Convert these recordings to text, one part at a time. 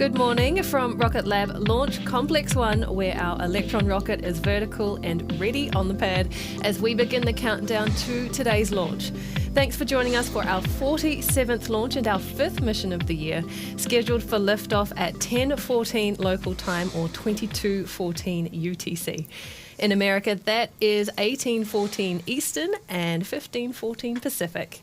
Good morning from Rocket Lab Launch Complex 1, where our Electron rocket is vertical and ready on the pad as we begin the countdown to today's launch. Thanks for joining us for our 47th launch and our 5th mission of the year, scheduled for liftoff at 10:14 local time or 22:14 UTC. In America, that is 18:14 Eastern and 15:14 Pacific.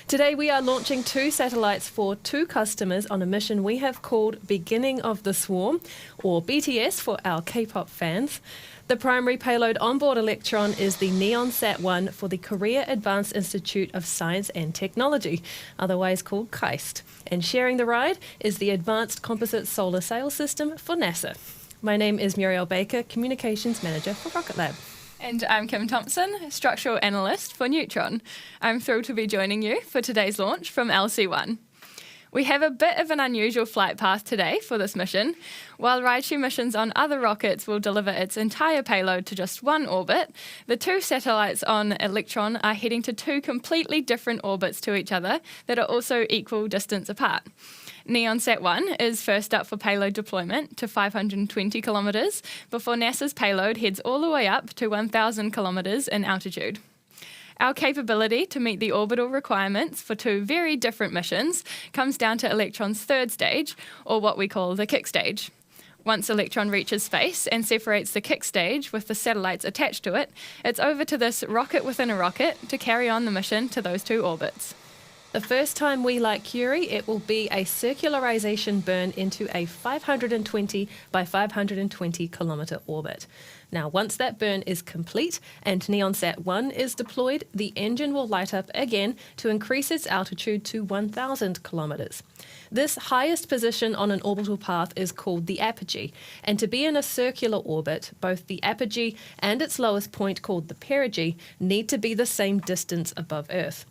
Today we are launching 2 satellites for 2 customers on a mission we have called Beginning of the Swarm, or BTS for our K-pop fans. The primary payload onboard Electron is the NEONSat-1 for the Korea Advanced Institute of Science and Technology, otherwise called KAIST. And sharing the ride is the Advanced Composite Solar Sail System for NASA. My name is Muriel Baker, Communications Manager for Rocket Lab. And I'm Kim Thompson, Structural Analyst for Neutron. I'm thrilled to be joining you for today's launch from LC1. We have a bit of an unusual flight path today for this mission. While rideshare missions on other rockets will deliver its entire payload to just one orbit, the 2 satellites on Electron are heading to 2 completely different orbits to each other that are also equal distance apart. NEONSat-1 is first up for payload deployment to 520 kilometres before NASA's payload heads all the way up to 1,000 kilometres in altitude. Our capability to meet the orbital requirements for 2 very different missions comes down to Electron's 3rd stage, or what we call the kick stage. Once Electron reaches space and separates the kick stage with the satellites attached to it, it's over to this rocket within a rocket to carry on the mission to those 2 orbits. The first time we light Curie, it will be a circularization burn into a 520 by 520 kilometre orbit. Now, once that burn is complete and NEONSat-1 is deployed, the engine will light up again to increase its altitude to 1,000 kilometres. This highest position on an orbital path is called the apogee, and to be in a circular orbit, both the apogee and its lowest point, called the perigee, need to be the same distance above Earth.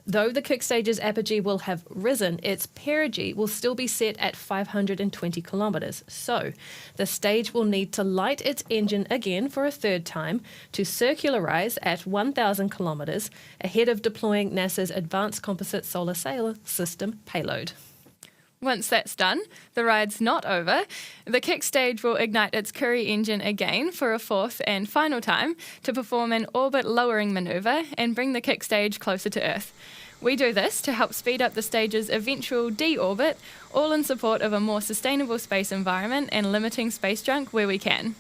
Though the kick stage's apogee will have risen, its perigee will still be set at 520 kilometres. So, the stage will need to light its engine again for a 3rd time to circularise at 1,000 kilometres ahead of deploying NASA's Advanced Composite Solar Sail System Payload. Once that's done, the ride's not over. The kick stage will ignite its Curie engine again for a 4th and final time to perform an orbit-lowering manoeuvre and bring the kick stage closer to Earth. We do this to help speed up the stage's eventual de-orbit, all in support of a more sustainable space environment and limiting space junk where we can.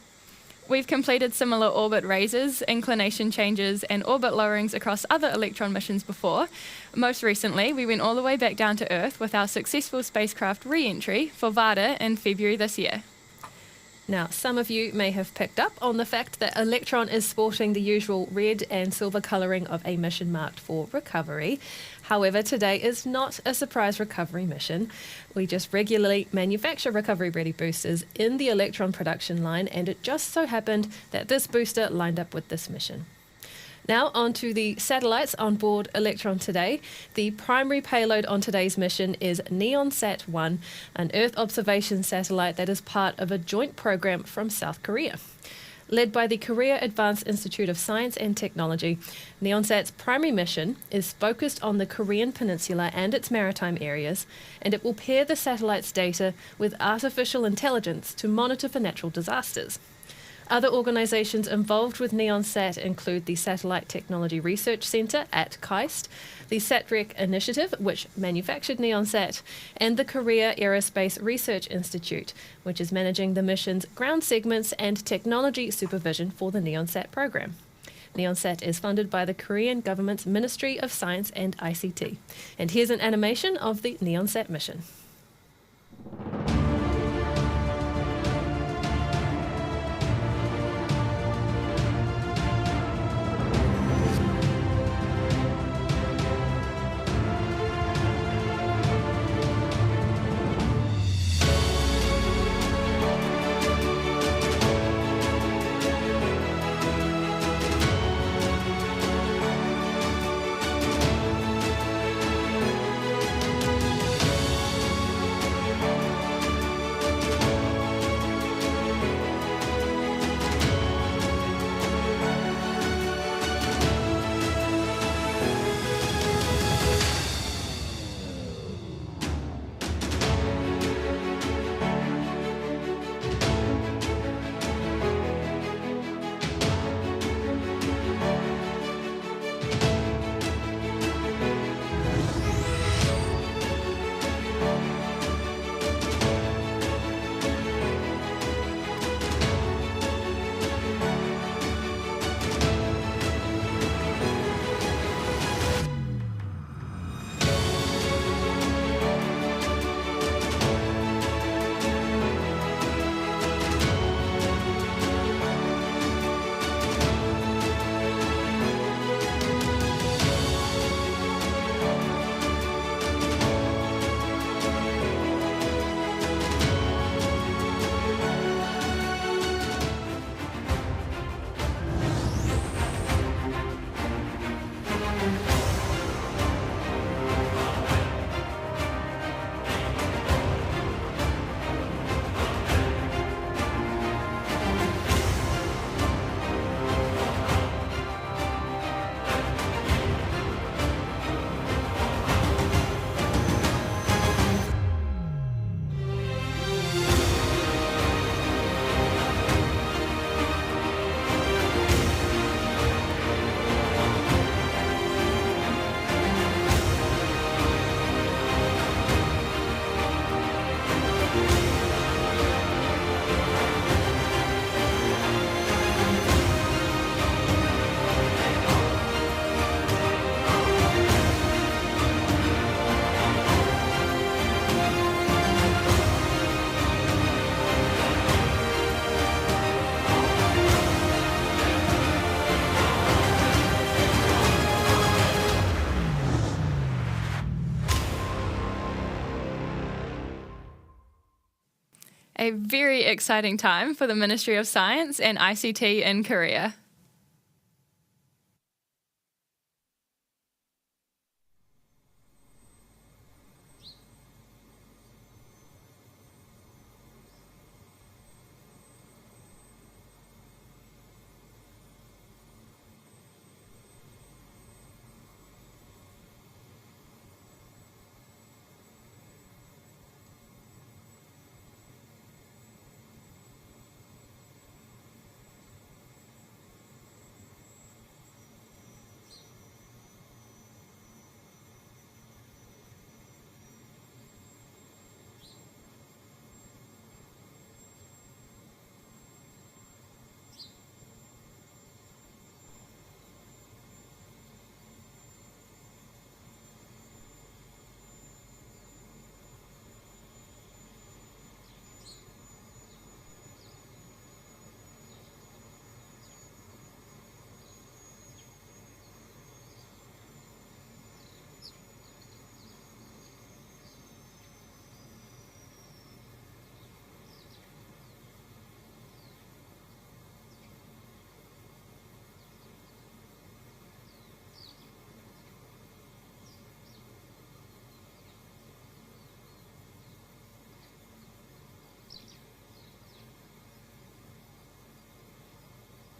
We've completed similar orbit raises, inclination changes, and orbit lowerings across other Electron missions before. Most recently, we went all the way back down to Earth with our successful spacecraft re-entry for Varda in February this year. Now, some of you may have picked up on the fact that Electron is sporting the usual red and silver colouring of a mission marked for recovery. However, today is not a surprise recovery mission. We just regularly manufacture recovery-ready boosters in the Electron production line, and it just so happened that this booster lined up with this mission. Now on to the satellites on board Electron today. The primary payload on today's mission is NEONSat-1, an Earth observation satellite that is part of a joint program from South Korea. Led by the Korea Advanced Institute of Science and Technology, NEONSat's primary mission is focused on the Korean Peninsula and its maritime areas, and it will pair the satellite's data with artificial intelligence to monitor for natural disasters. Other organisations involved with NEONSat include the Satellite Technology Research Centre at KAIST, the SatRec Initiative, which manufactured NEONSat, and the Korea Aerospace Research Institute, which is managing the mission's ground segments and technology supervision for the NEONSat program. NEONSat is funded by the Korean government's Ministry of Science and ICT. And here's an animation of the NEONSat mission. A very exciting time for the Ministry of Science and ICT in Korea.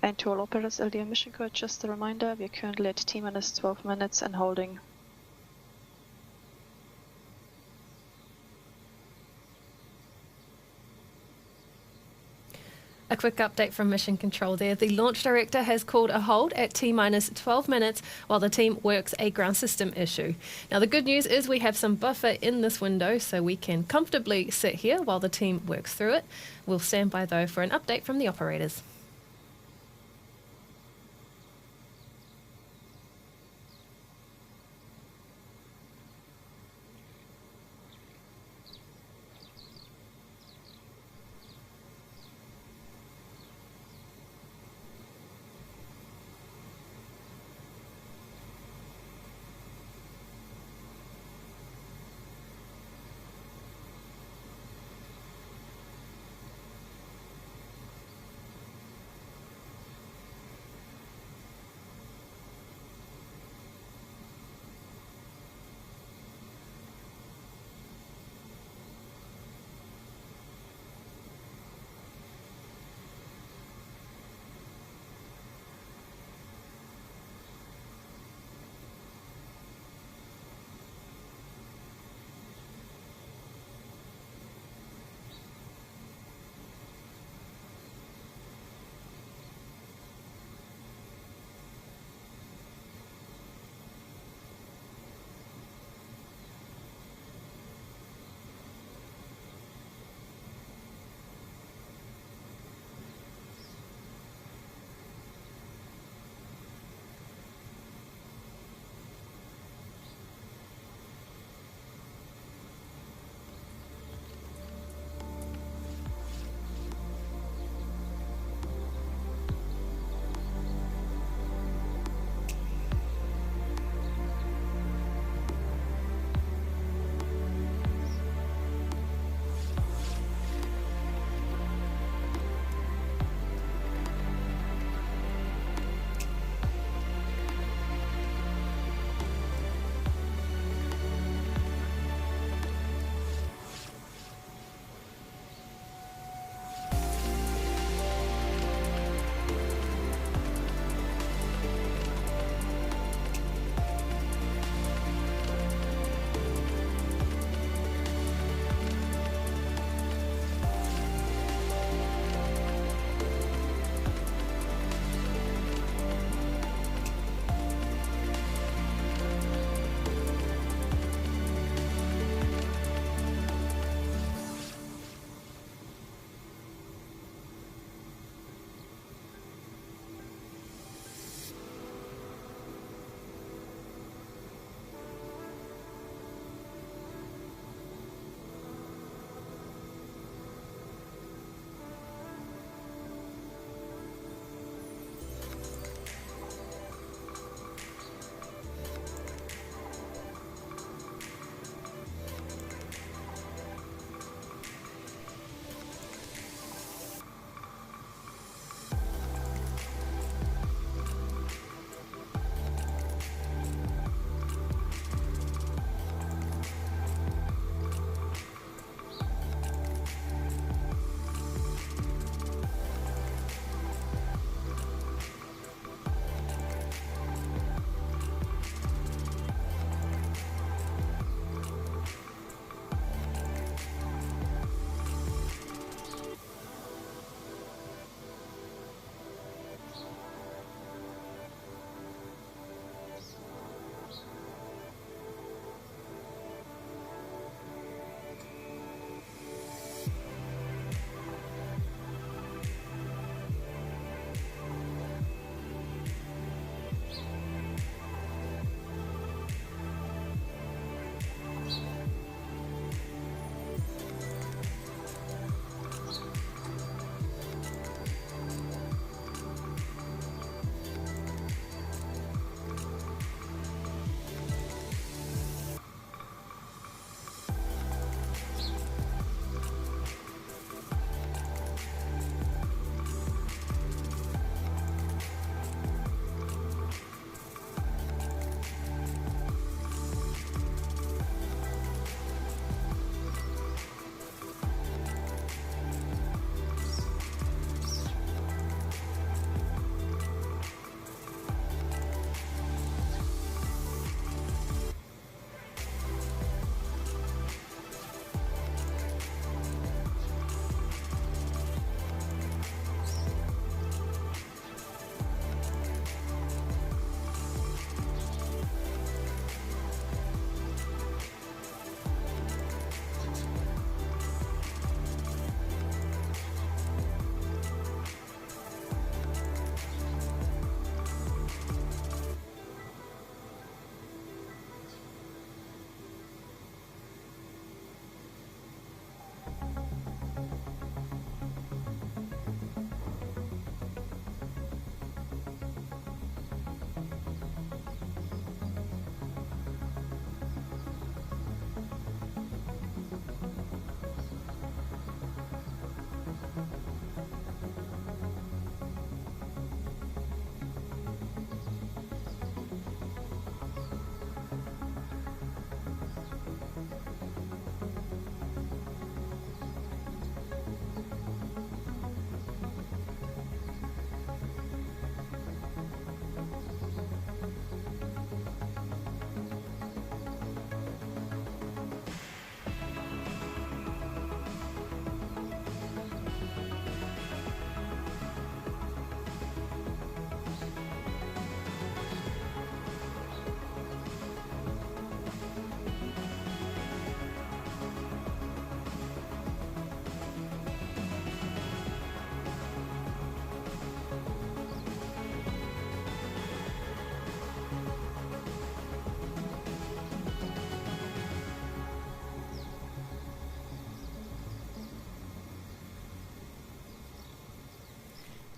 And to all operators, LDM mission code, just a reminder, we are currently at T-minus 12 minutes and holding. A quick update from Mission Control there. The launch director has called a hold at T-minus 12 minutes while the team works a ground system issue. Now, the good news is we have some buffer in this window, so we can comfortably sit here while the team works through it. We'll stand by, though, for an update from the operators.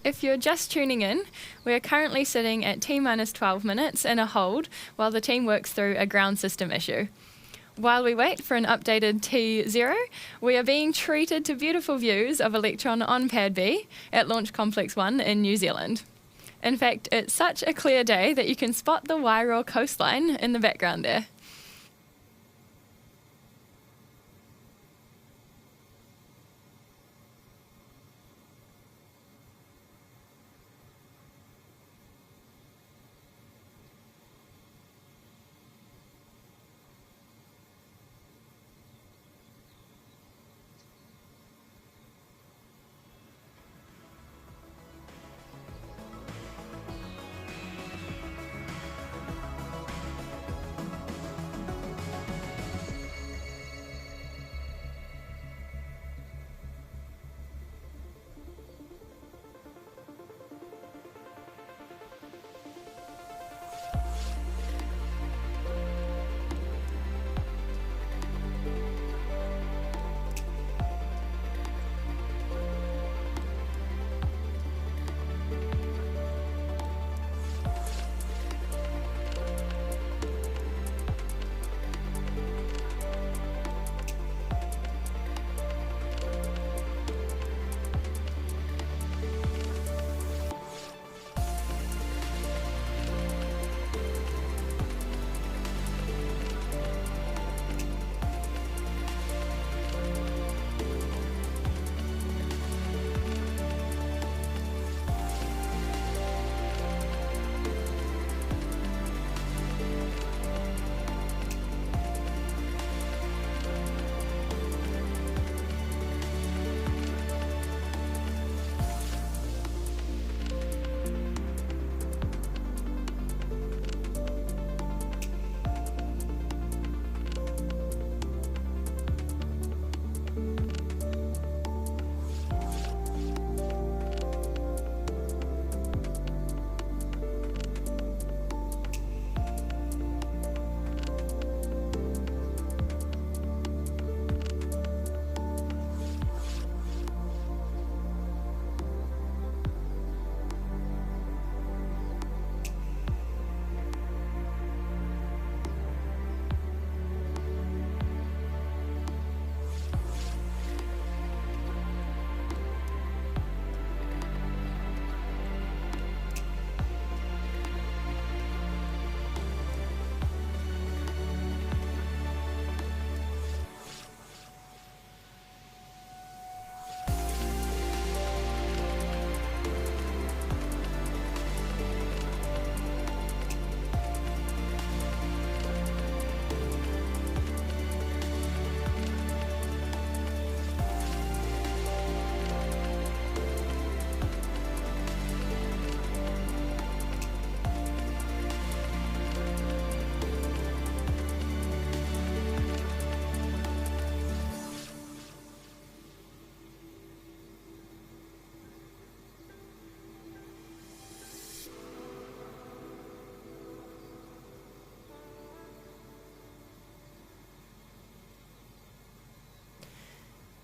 If you're just tuning in, we are currently sitting at T-minus 12 minutes in a hold while the team works through a ground system issue. While we wait for an updated T0, we are being treated to beautiful views of Electron on Pad B at Launch Complex 1 in New Zealand. In fact, it's such a clear day that you can spot the Wairoa coastline in the background there.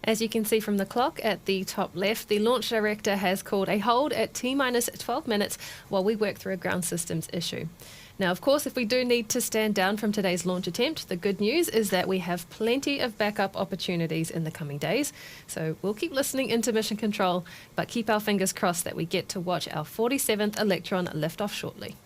As you can see from the clock at the top left, the launch director has called a hold at T-minus 12 minutes while we work through a ground systems issue. Now, of course, if we do need to stand down from today's launch attempt, the good news is that we have plenty of backup opportunities in the coming days. So we'll keep listening into Mission Control, but keep our fingers crossed that we get to watch our 47th Electron lift off shortly.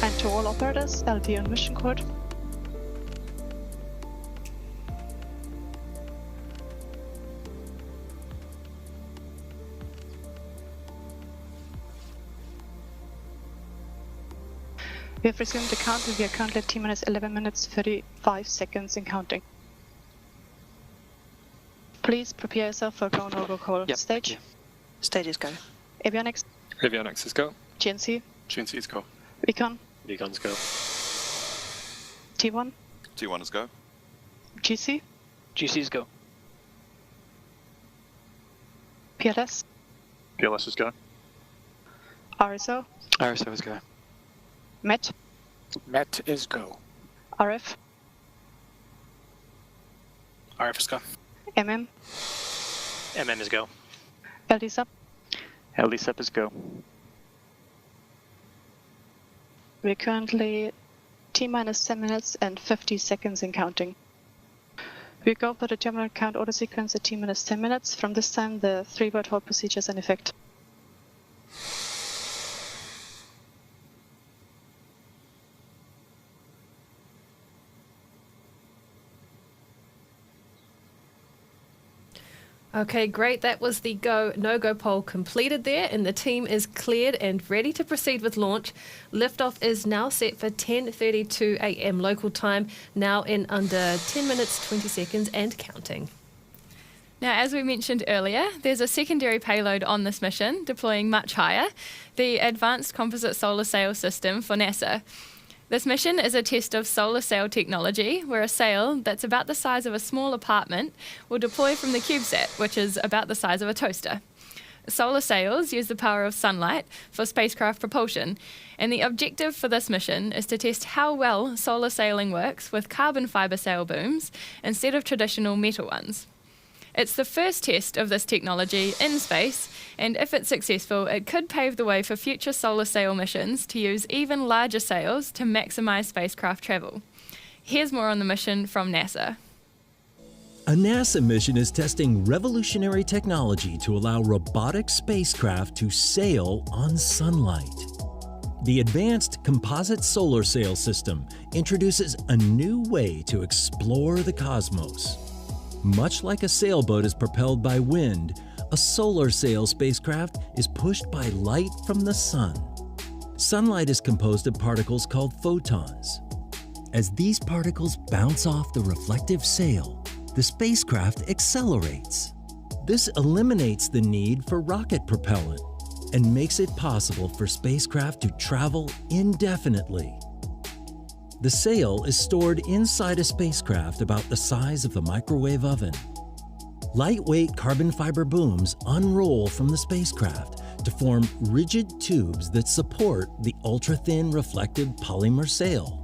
And to all operators, LD on mission code. We have resumed the count. We are currently at T-minus 11 minutes 35 seconds and counting. Please prepare yourself for go no-go call. Yep, Stage. Stages go. Avionics. Avionics is go. GNC. GNC is go. Recon. Recon's go. T1. T1 is go. GC. GC's go. PLS. PLS is go. RSO. RSO is go. MET. MET is go. RF. RF is go. MM. MM is go. LD sub. LD sub is go. We're currently T-minus 10 minutes and 50 seconds and counting. We go for the terminal count order sequence at T-minus 10 minutes. From this time, the 3-word hold procedure is in effect. Okay, great. That was the go, no-go poll completed there, and the team is cleared and ready to proceed with launch. Liftoff is now set for 10:32 a.m. local time, now in under 10 minutes, 20 seconds and counting. Now, as we mentioned earlier, there's a secondary payload on this mission, deploying much higher, the Advanced Composite Solar Sail System for NASA. This mission is a test of solar sail technology, where a sail that's about the size of a small apartment will deploy from the CubeSat, which is about the size of a toaster. Solar sails use the power of sunlight for spacecraft propulsion, and the objective for this mission is to test how well solar sailing works with carbon fibre sail booms instead of traditional metal ones. It's the first test of this technology in space, and if it's successful, it could pave the way for future solar sail missions to use even larger sails to maximise spacecraft travel. Here's more on the mission from NASA. A NASA mission is testing revolutionary technology to allow robotic spacecraft to sail on sunlight. The Advanced Composite Solar Sail System introduces a new way to explore the cosmos. Much like a sailboat is propelled by wind, a solar sail spacecraft is pushed by light from the sun. Sunlight is composed of particles called photons. As these particles bounce off the reflective sail, the spacecraft accelerates. This eliminates the need for rocket propellant and makes it possible for spacecraft to travel indefinitely. The sail is stored inside a spacecraft about the size of the microwave oven. Lightweight carbon fiber booms unroll from the spacecraft to form rigid tubes that support the ultra-thin reflective polymer sail.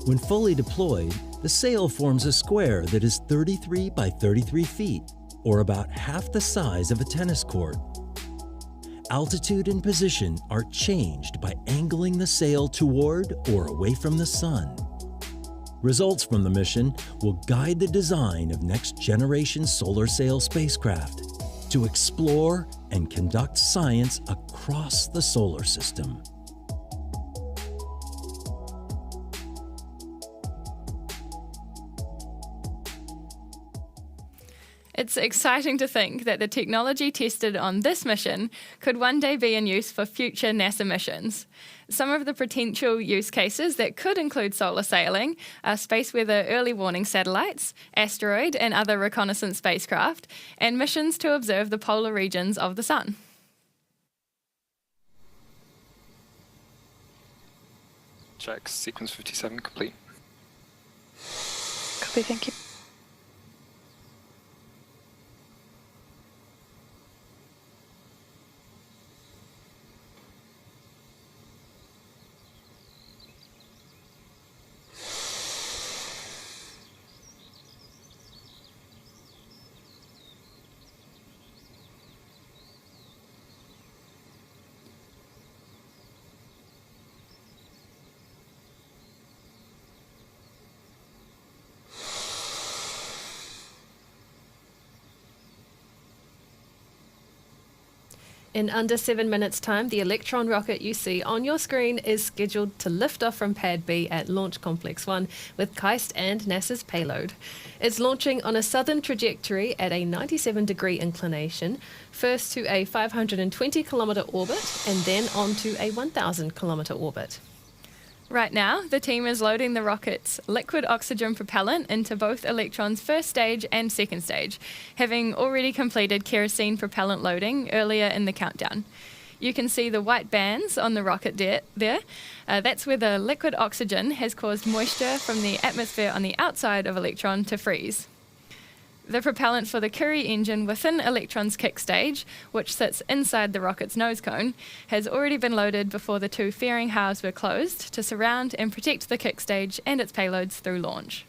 When fully deployed, the sail forms a square that is 33 by 33 feet, or about half the size of a tennis court. Altitude and position are changed by angling the sail toward or away from the sun. Results from the mission will guide the design of next-generation solar sail spacecraft to explore and conduct science across the solar system. It's exciting to think that the technology tested on this mission could one day be in use for future NASA missions. Some of the potential use cases that could include solar sailing are space weather early warning satellites, asteroid and other reconnaissance spacecraft, and missions to observe the polar regions of the Sun. Check sequence 57 complete. Copy, thank you. In under 7 minutes' time, the Electron rocket you see on your screen is scheduled to lift off from Pad B at Launch Complex 1 with KAIST and NASA's Payload. It's launching on a southern trajectory at a 97-degree inclination, first to a 520-kilometre orbit and then onto a 1,000-kilometre orbit. Right now, the team is loading the rocket's liquid oxygen propellant into both Electron's first stage and second stage, having already completed kerosene propellant loading earlier in the countdown. You can see the white bands on the rocket there. That's where the liquid oxygen has caused moisture from the atmosphere on the outside of Electron to freeze. The propellant for the Curie engine within Electron's kick stage, which sits inside the rocket's nose cone, has already been loaded before the two fairing halves were closed to surround and protect the kick stage and its payloads through launch.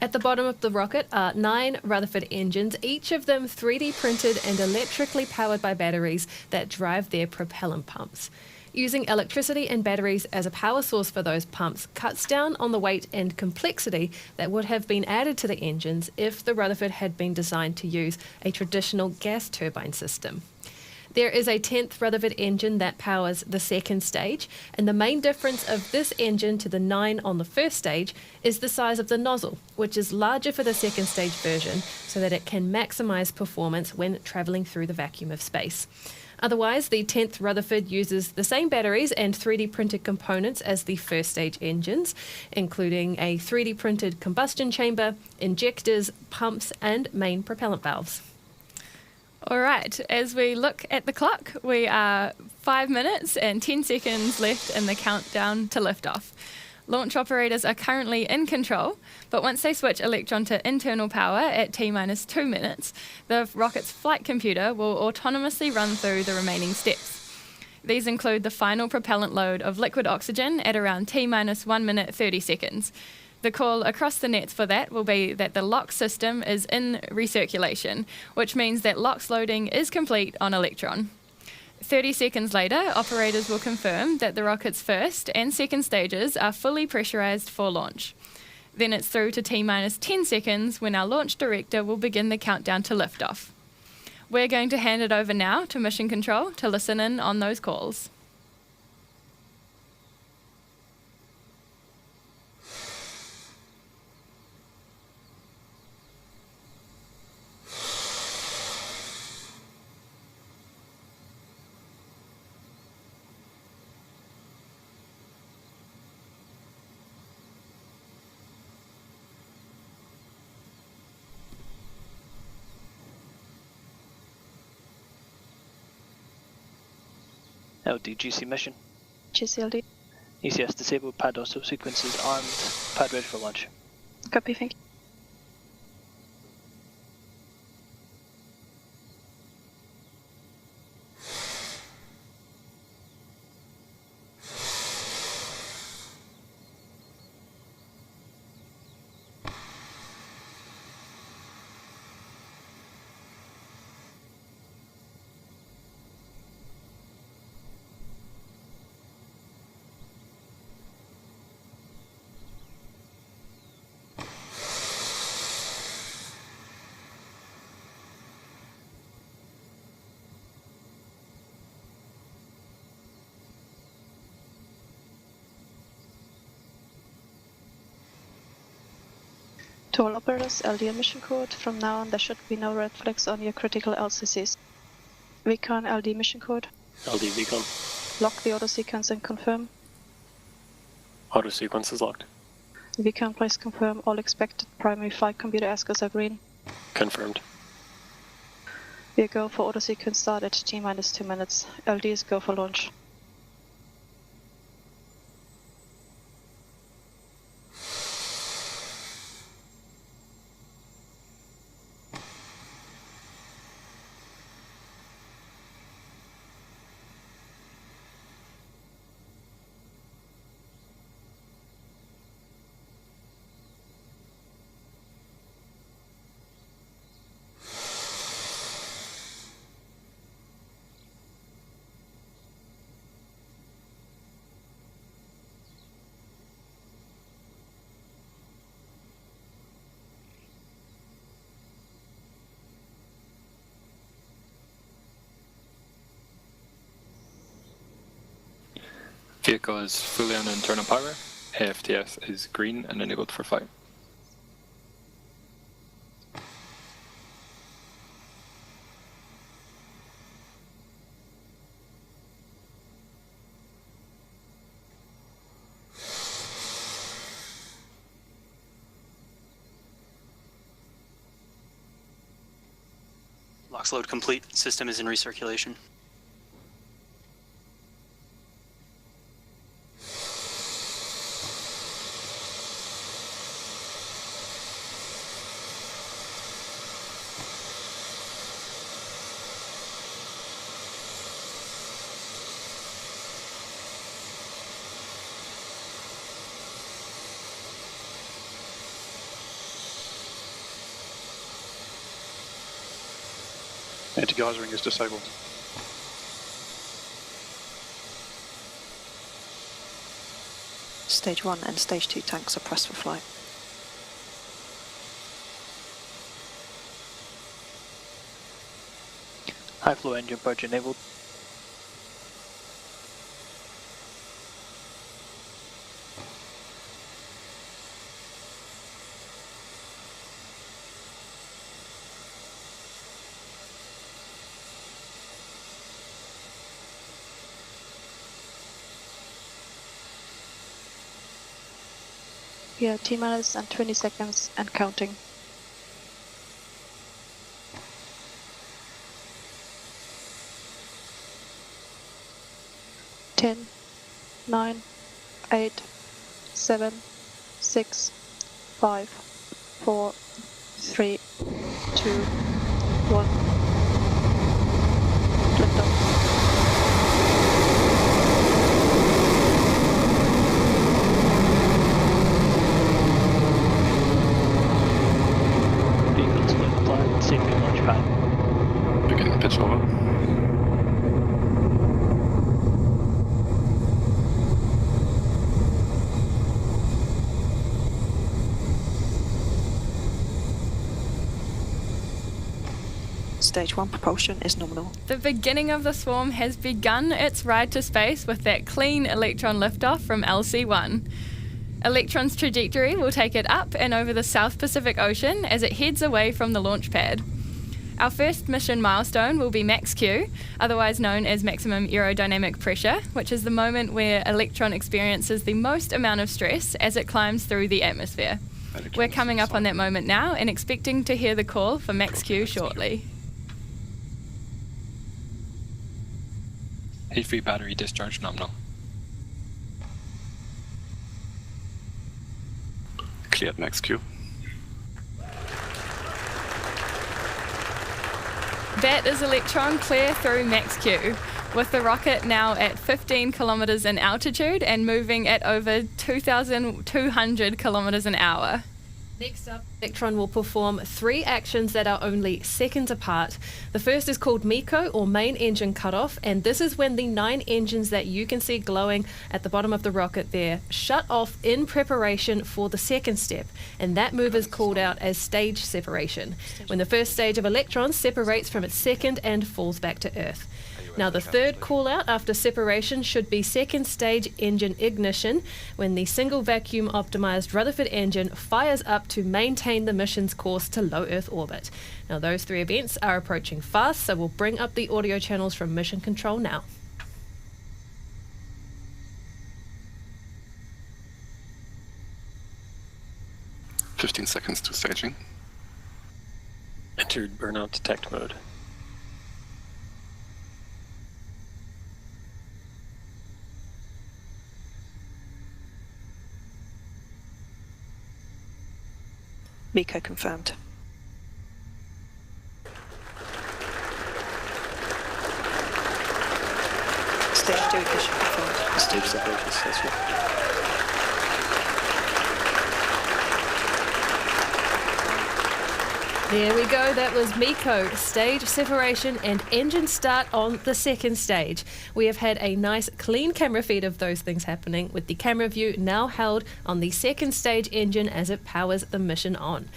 At the bottom of the rocket are 9 Rutherford engines, each of them 3D printed and electrically powered by batteries that drive their propellant pumps. Using electricity and batteries as a power source for those pumps cuts down on the weight and complexity that would have been added to the engines if the Rutherford had been designed to use a traditional gas turbine system. There is a 10th Rutherford engine that powers the second stage, and the main difference of this engine to the 9 on the first stage is the size of the nozzle, which is larger for the second stage version so that it can maximise performance when travelling through the vacuum of space. Otherwise, the 10th Rutherford uses the same batteries and 3D printed components as the first stage engines, including a 3D printed combustion chamber, injectors, pumps, and main propellant valves. All right, as we look at the clock, we are 5 minutes and 10 seconds left in the countdown to liftoff. Launch operators are currently in control, but once they switch Electron to internal power at T-minus 2 minutes, the rocket's flight computer will autonomously run through the remaining steps. These include the final propellant load of liquid oxygen at around T-minus 1 minute 30 seconds. The call across the nets for that will be that the LOX system is in recirculation, which means that LOX loading is complete on Electron. 30 seconds later, operators will confirm that the rocket's first and second stages are fully pressurized for launch. Then it's through to T-minus 10 seconds when our launch director will begin the countdown to liftoff. We're going to hand it over now to Mission Control to listen in on those calls. LD-GC mission. GCLD. ECS disabled, pad auto sequences armed, pad ready for launch. Copy, thank you. To all operators, LD mission code. From now on, there should be no red flags on your critical LCCs. Recon LD mission code. LD Recon. Lock the auto sequence and confirm. Auto sequence is locked. Recon, please confirm all expected primary flight computer ASCIIs are green. Confirmed. We go for auto sequence start at T-minus 2 minutes. LD is go for launch. Vehicle is fully on internal power. AFTS is green and enabled for flight. LOX load complete. System is in recirculation. Anti-geysering is disabled. Stage 1 and Stage 2 tanks are pressed for flight. High flow engine purge enabled. We are T-minus and 20 seconds and counting. Ten, 9, 8, 7, 6, 5, 4, 3, 2, 1. Liftoff. Safety launch pad. Beginning pitch over. Stage 1 propulsion is nominal. The beginning of the swarm has begun its ride to space with that clean Electron liftoff from LC1. Electron's trajectory will take it up and over the South Pacific Ocean as it heads away from the launch pad. Our first mission milestone will be max Q, otherwise known as maximum aerodynamic pressure, which is the moment where Electron experiences the most amount of stress as it climbs through the atmosphere. We're coming up on that moment now and expecting to hear the call for max Q shortly. Heat-free battery discharge nominal. Cleared max Q. That is Electron clear through max Q, with the rocket now at 15 kilometers in altitude and moving at over 2,200 kilometers an hour. Next up, Electron will perform 3 actions that are only seconds apart. The first is called MECO, or main engine cutoff, and this is when the 9 engines that you can see glowing at the bottom of the rocket there shut off in preparation for the second step, and that move is called out as stage separation, when the first stage of Electron separates from its second and falls back to Earth. Now the third call out after separation should be second stage engine ignition, when the single vacuum optimized Rutherford engine fires up to maintain the mission's course to low Earth orbit. Now those 3 events are approaching fast, so we'll bring up the audio channels from Mission Control now. "15 seconds to staging. Entered burnout detect mode. MECO confirmed. Stage 2 ignition confirmed. Stage separation successful. There we go, that was MECO, stage separation and engine start on the second stage. We have had a nice clean camera feed of those things happening, with the camera view now held on the second stage engine as it powers the mission on.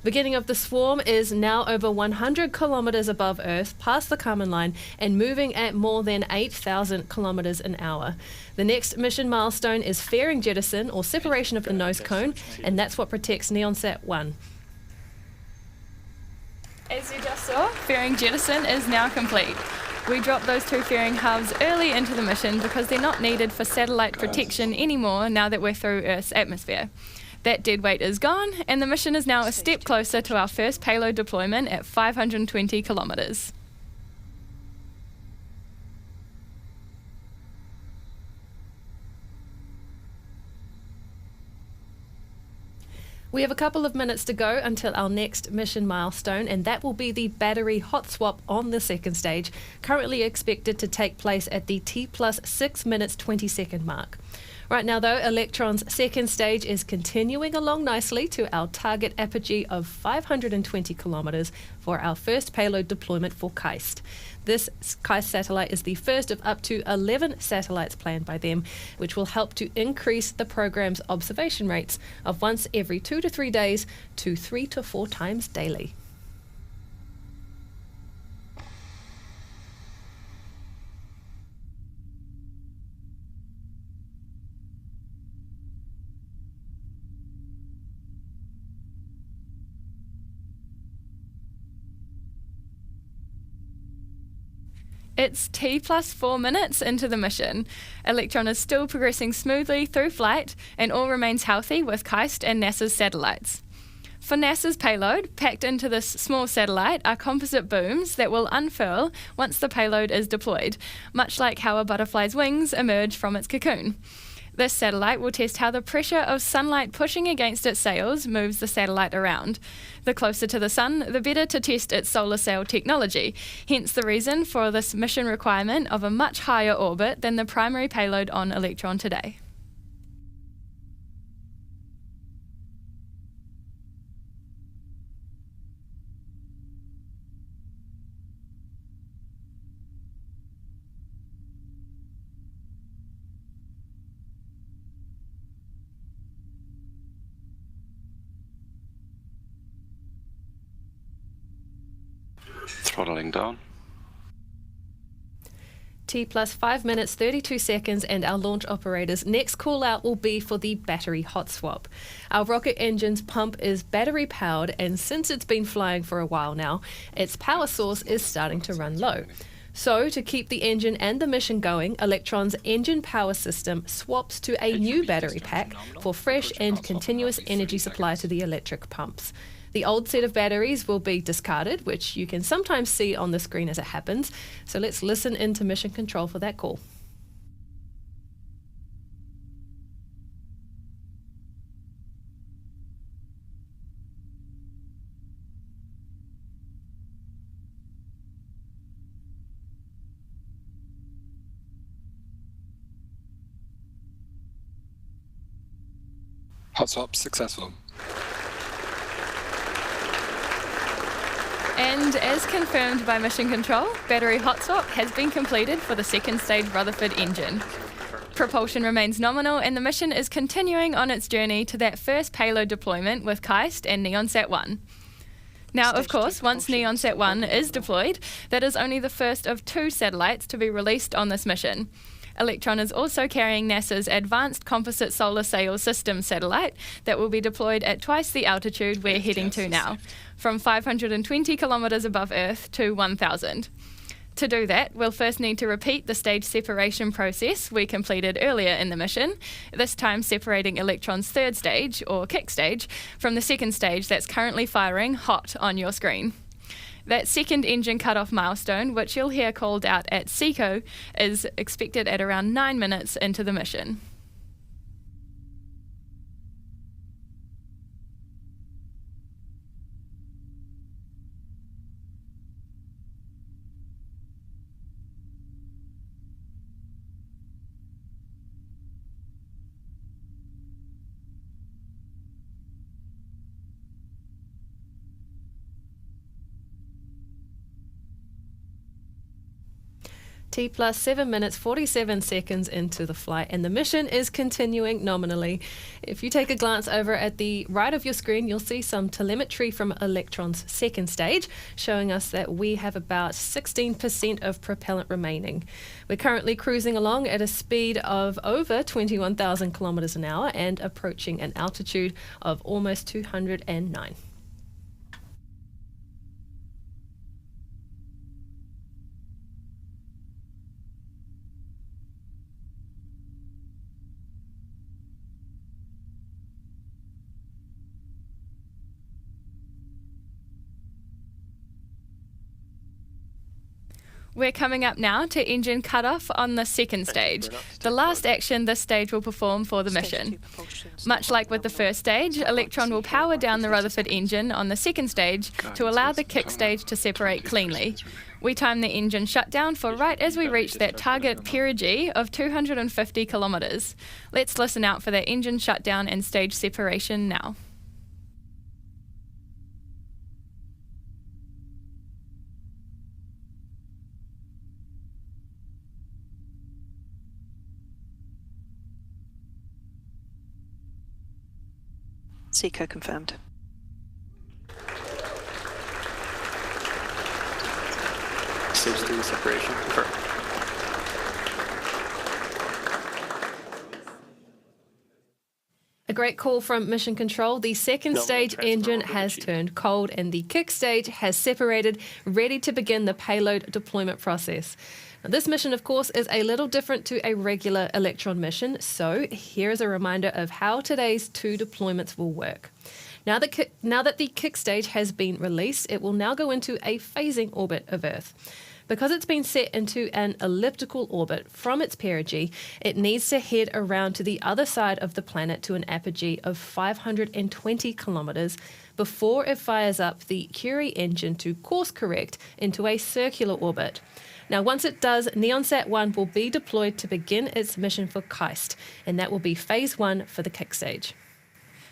Beginning of the swarm is now over 100 kilometres above Earth, past the Kármán line, and moving at more than 8,000 kilometres an hour. The next mission milestone is fairing jettison, or separation of the nose cone, and that's what protects Neonsat 1. As you just saw, fairing jettison is now complete. We dropped those two fairing hubs early into the mission because they're not needed for satellite protection anymore now that we're through Earth's atmosphere. That dead weight is gone, and the mission is now a step closer to our first payload deployment at 520 kilometres. We have a couple of minutes to go until our next mission milestone, and that will be the battery hot swap on the second stage, currently expected to take place at the T plus 6 minutes 20 second mark. Right now, though, Electron's second stage is continuing along nicely to our target apogee of 520 kilometres for our first payload deployment for KAIST. This KAIST satellite is the first of up to 11 satellites planned by them, which will help to increase the program's observation rates of once every 2 to 3 days to 3 to 4 times daily. It's T plus 4 minutes into the mission. Electron is still progressing smoothly through flight, and all remains healthy with KAIST and NASA's satellites. For NASA's payload, packed into this small satellite are composite booms that will unfurl once the payload is deployed, much like how a butterfly's wings emerge from its cocoon. This satellite will test how the pressure of sunlight pushing against its sails moves the satellite around. The closer to the sun, the better to test its solar sail technology, hence the reason for this mission requirement of a much higher orbit than the primary payload on Electron today. Throttling down. T plus 5 minutes 32 seconds, and our launch operator's next call out will be for the battery hot swap. Our rocket engine's pump is battery powered, and since it's been flying for a while now, its power source is starting to run low. So, to keep the engine and the mission going, Electron's engine power system swaps to a new battery pack for fresh and continuous energy supply to the electric pumps. The old set of batteries will be discarded, which you can sometimes see on the screen as it happens. So let's listen into mission control for that call. Hot swap successful. And as confirmed by Mission Control, battery hot swap has been completed for the second stage Rutherford engine. Propulsion remains nominal, and the mission is continuing on its journey to that first payload deployment with KAIST and Neonsat 1. Now, of course, once Neonsat 1 is deployed, that is only the first of 2 satellites to be released on this mission. Electron is also carrying NASA's Advanced Composite Solar Sail System satellite that will be deployed at twice the altitude we're heading to now, from 520 kilometres above Earth to 1,000. To do that, we'll first need to repeat the stage separation process we completed earlier in the mission, this time separating Electron's third stage, or kick stage, from the second stage that's currently firing hot on your screen. That second engine cut-off milestone, which you'll hear called out at SECO, is expected at around 9 minutes into the mission. T plus 7 minutes 47 seconds into the flight, and the mission is continuing nominally. If you take a glance over at the right of your screen, you'll see some telemetry from Electron's second stage, showing us that we have about 16% of propellant remaining. We're currently cruising along at a speed of over 21,000 kilometers an hour and approaching an altitude of almost 209. We're coming up now to engine cutoff on the second stage, the last action this stage will perform for the mission. Much like with the first stage, Electron will power down the Rutherford engine on the second stage to allow the kick stage to separate cleanly. We time the engine shutdown for right as we reach that target perigee of 250 kilometres. Let's listen out for that engine shutdown and stage separation now. Seeker confirmed. Stage 2 separation confirmed. A great call from Mission Control. The second stage engine has turned cold and the kick stage has separated, ready to begin the payload deployment process. Now, this mission, of course, is a little different to a regular Electron mission, so here's a reminder of how today's two deployments will work. Now that the kick stage has been released, it will now go into a phasing orbit of Earth. Because it's been set into an elliptical orbit from its perigee, it needs to head around to the other side of the planet to an apogee of 520 kilometres before it fires up the Curie engine to course correct into a circular orbit. Now, once it does, NeonSat-1 will be deployed to begin its mission for KAIST, and that will be Phase 1 for the kick stage.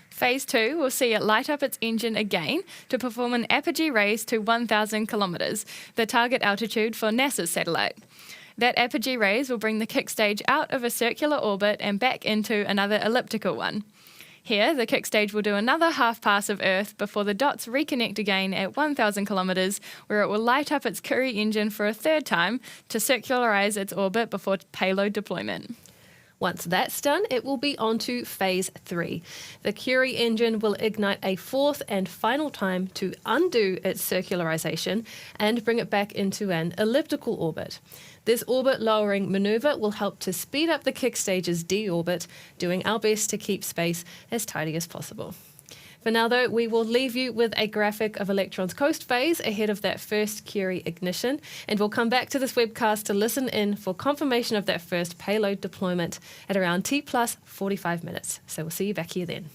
Phase 2 will see it light up its engine again to perform an apogee raise to 1,000 kilometres, the target altitude for NASA's satellite. That apogee raise will bring the kick stage out of a circular orbit and back into another elliptical one. Here, the kick stage will do another half pass of Earth before the dots reconnect again at 1,000 kilometres, where it will light up its Curie engine for a third time to circularise its orbit before payload deployment. Once that's done, it will be on to Phase 3. The Curie engine will ignite a fourth and final time to undo its circularization and bring it back into an elliptical orbit. This orbit-lowering maneuver will help to speed up the kick stage's deorbit, doing our best to keep space as tidy as possible. For now, though, we will leave you with a graphic of Electron's coast phase ahead of that first Curie ignition, and we'll come back to this webcast to listen in for confirmation of that first payload deployment at around T plus 45 minutes. So we'll see you back here then.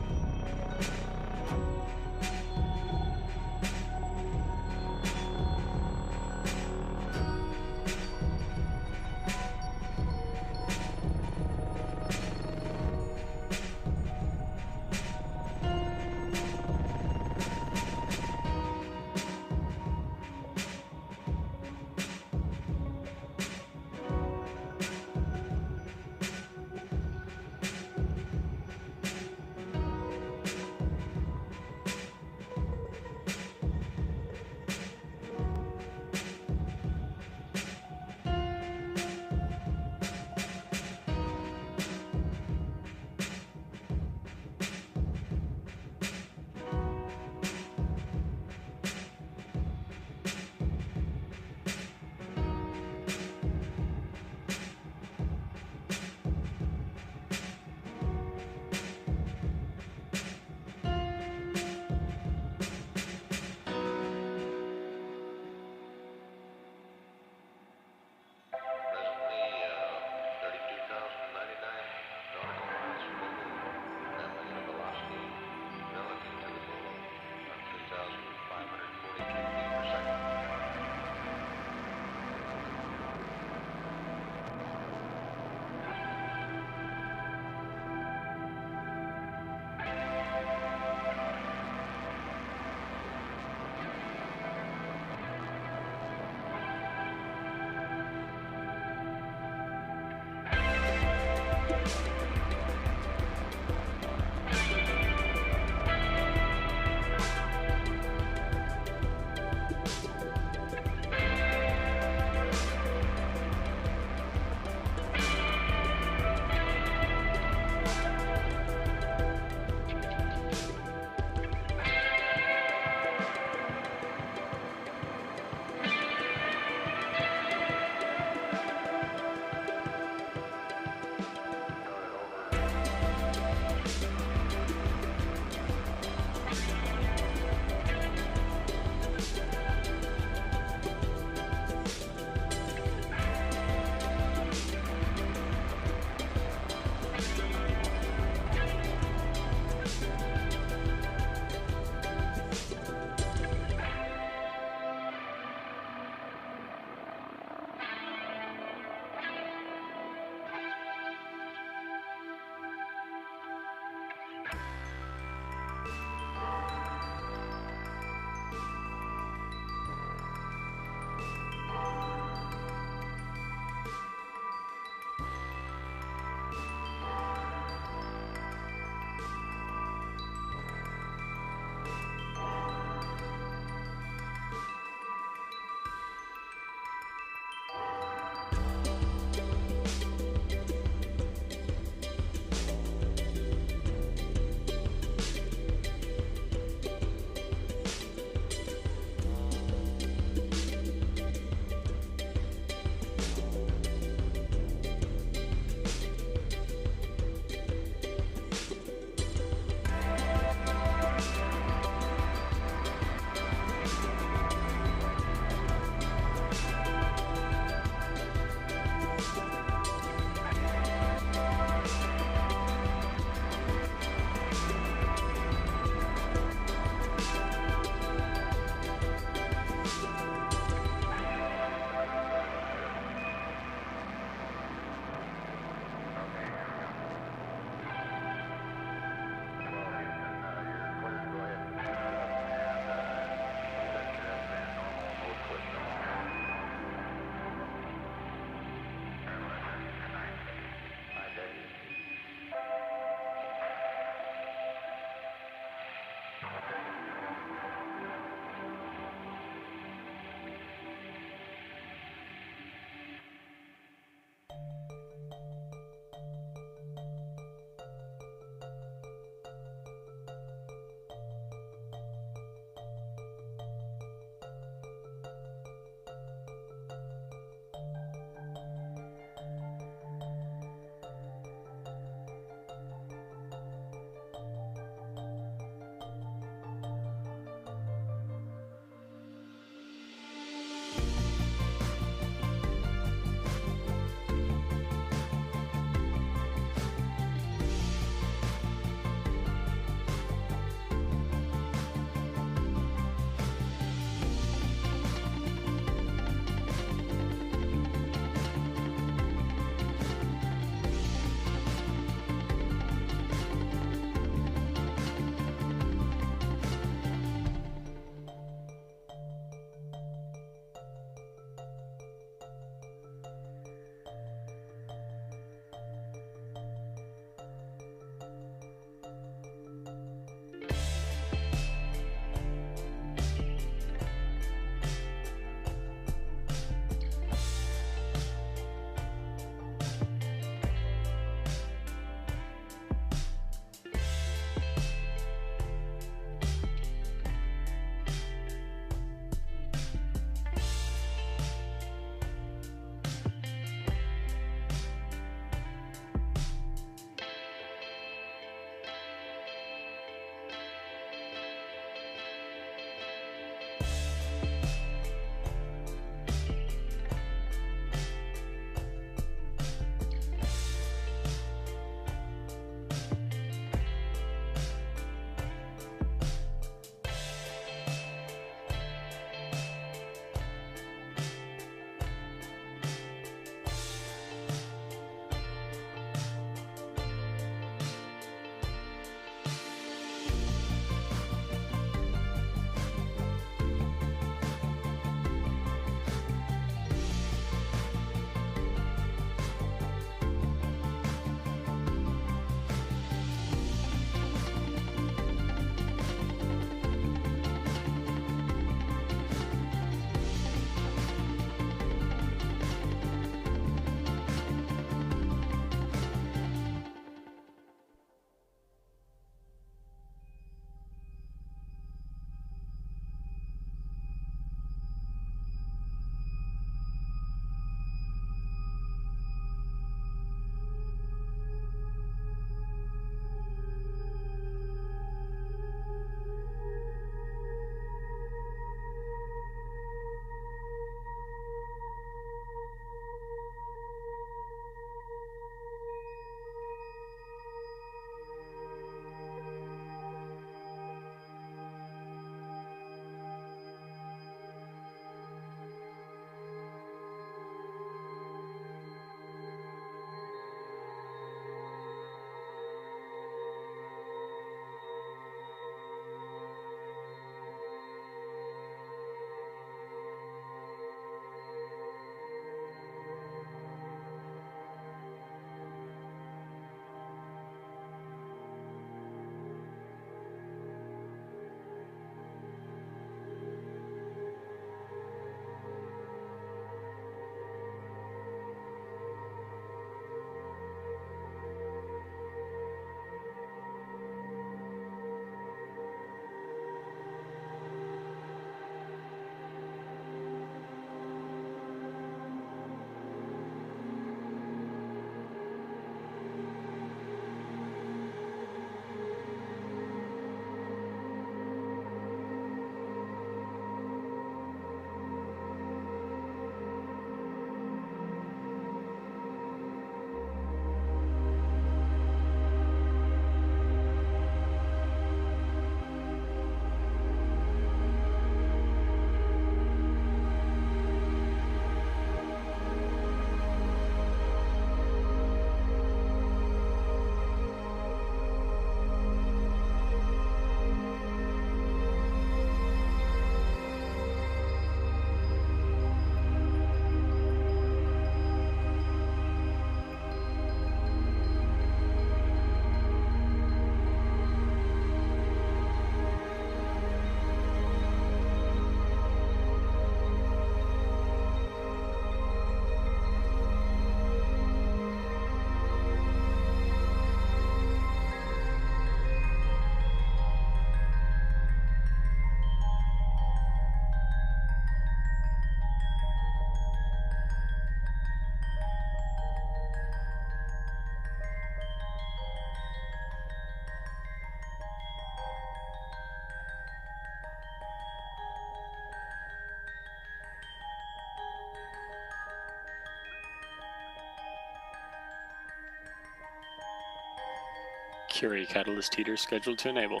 Curie catalyst heater scheduled to enable.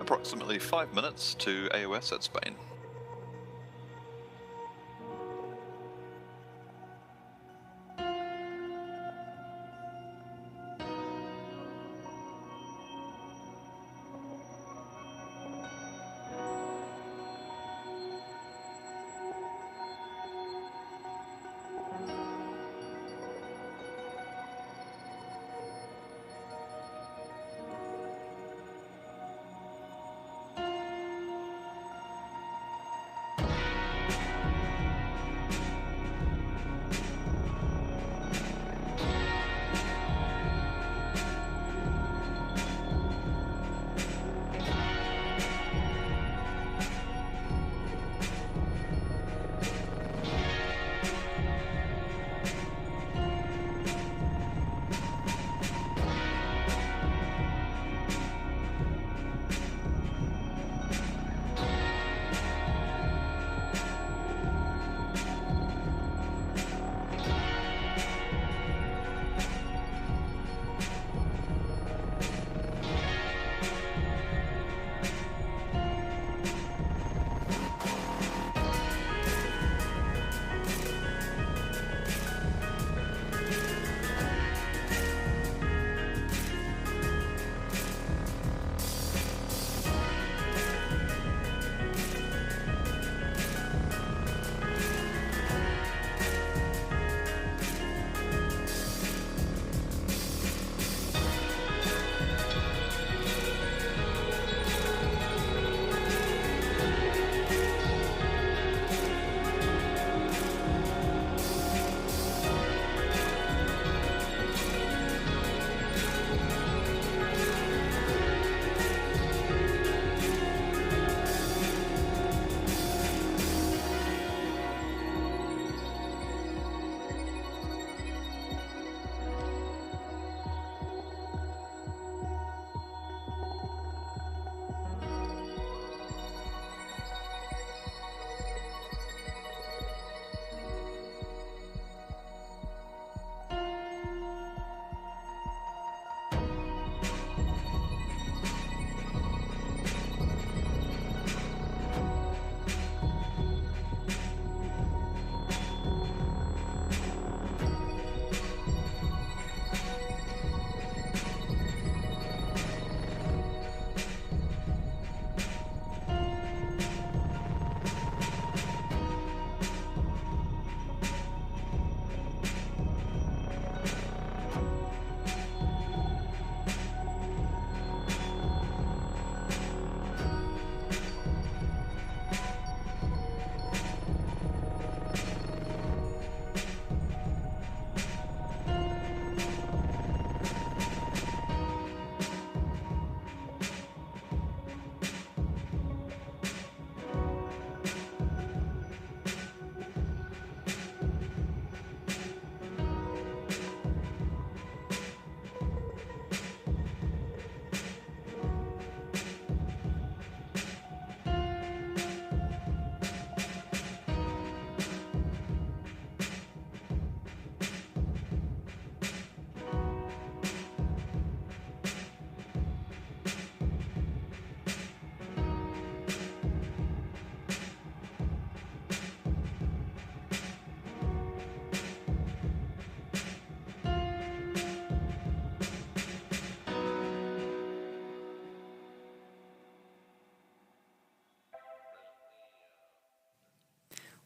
approximately 5 minutes to AOS at Spain.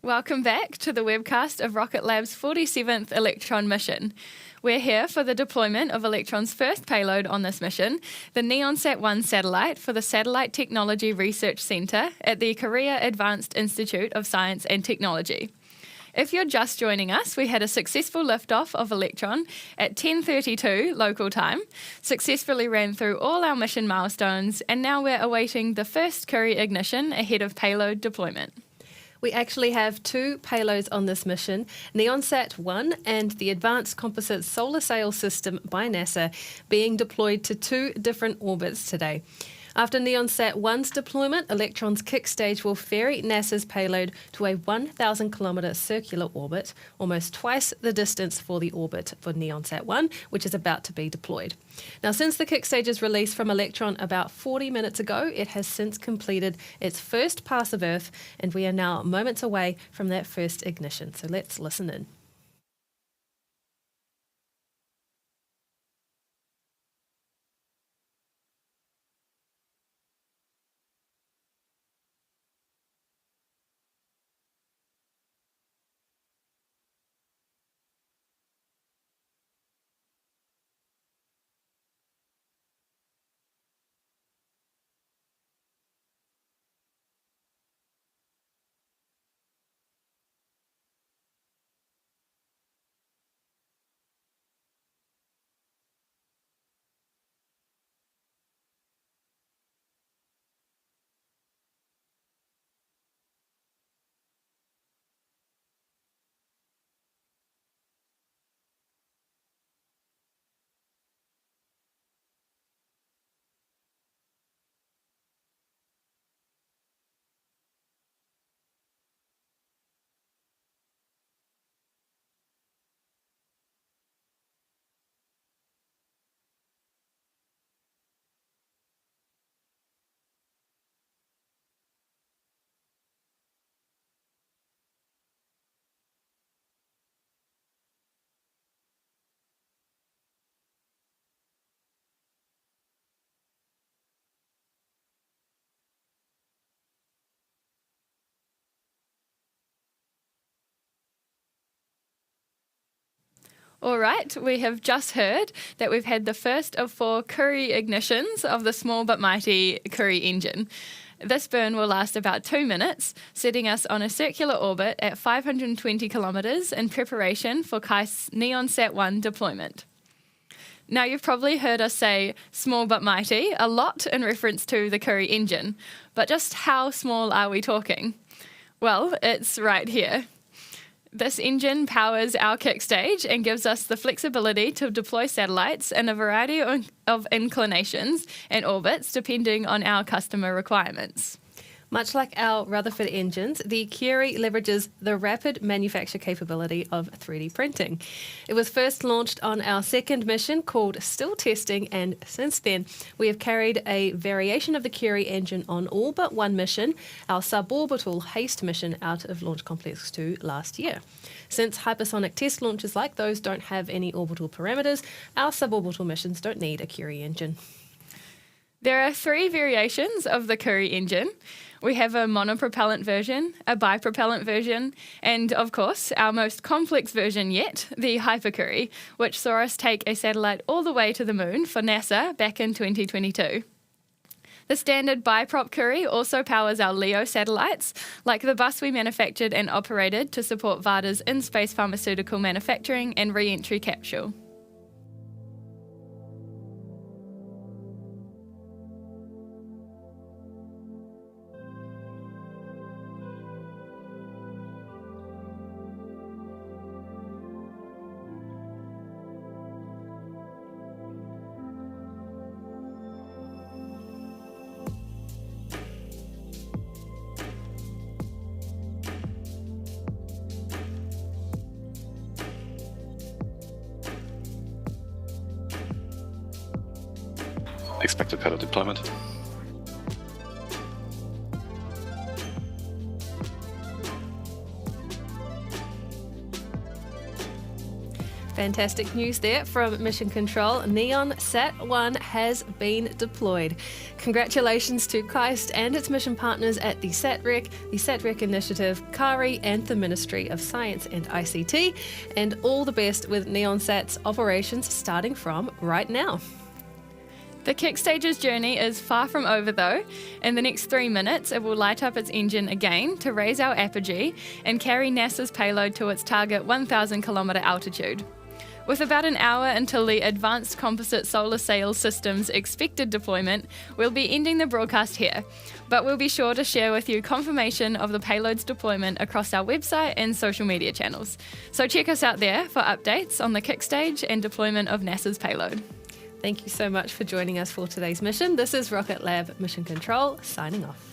Welcome back to the webcast of Rocket Lab's 47th Electron mission. We're here for the deployment of Electron's first payload on this mission, the NEONSat-1 satellite for the Satellite Technology Research Centre at the Korea Advanced Institute of Science and Technology. If you're just joining us, we had a successful liftoff of Electron at 10:32 local time, successfully ran through all our mission milestones, and now we're awaiting the first Curie ignition ahead of payload deployment. We actually have two payloads on this mission, NEONSat-1 and the Advanced Composite Solar Sail System by NASA, being deployed to two different orbits today. After NeonSat-1's deployment, Electron's kick stage will ferry NASA's payload to a 1,000-kilometre circular orbit, almost twice the distance for the orbit for NeonSat-1, which is about to be deployed. Now, since the kick stage's release from Electron about 40 minutes ago, it has since completed its first pass of Earth, and we are now moments away from that first ignition. So let's listen in. All right, we have just heard that we've had the first of 4 Curie ignitions of the small but mighty Curie engine. This burn will last about 2 minutes, setting us on a circular orbit at 520 kilometres in preparation for KAIST's NeonSat-1 deployment. Now, you've probably heard us say small but mighty a lot in reference to the Curie engine, but just how small are we talking? Well, it's right here. This engine powers our kick stage and gives us the flexibility to deploy satellites in a variety of inclinations and orbits depending on our customer requirements. Much like our Rutherford engines, the Curie leverages the rapid manufacture capability of 3D printing. It was first launched on our second mission called Still Testing, and since then we have carried a variation of the Curie engine on all but one mission, our suborbital HASTE mission out of Launch Complex 2 last year. Since hypersonic test launches like those don't have any orbital parameters, our suborbital missions don't need a Curie engine. There are 3 variations of the Curie engine. We have a monopropellant version, a bipropellant version, and of course, our most complex version yet, the Hypercurie, which saw us take a satellite all the way to the moon for NASA back in 2022. The standard biprop Curie also powers our LEO satellites, like the bus we manufactured and operated to support VADA's in-space pharmaceutical manufacturing and re-entry capsule. Expected payload deployment. Fantastic news there from Mission Control. NeonSat-1 has been deployed. Congratulations to KAIST and its mission partners at the SatRec Initiative, KARI, and the Ministry of Science and ICT. And all the best with NeonSat's operations starting from right now. The kick stage's journey is far from over though. In the next 3 minutes, it will light up its engine again to raise our apogee and carry NASA's payload to its target 1,000 kilometre altitude. With about an hour until the Advanced Composite Solar Sail System's expected deployment, we'll be ending the broadcast here, but we'll be sure to share with you confirmation of the payload's deployment across our website and social media channels. So check us out there for updates on the kick stage and deployment of NASA's payload. Thank you so much for joining us for today's mission. This is Rocket Lab Mission Control signing off.